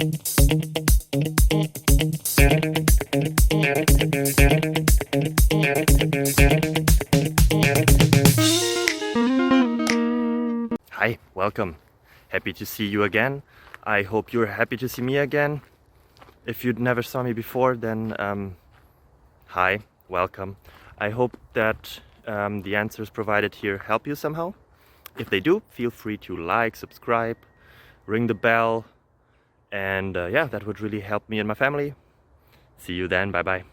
Hi, welcome. Happy to see you again. I hope you're happy to see me again. If you never saw me before, then hi, welcome. I hope that the answers provided here help you somehow. If they do, feel free to like, subscribe, ring the bell, and yeah, that would really help me and my family. See you then, bye bye.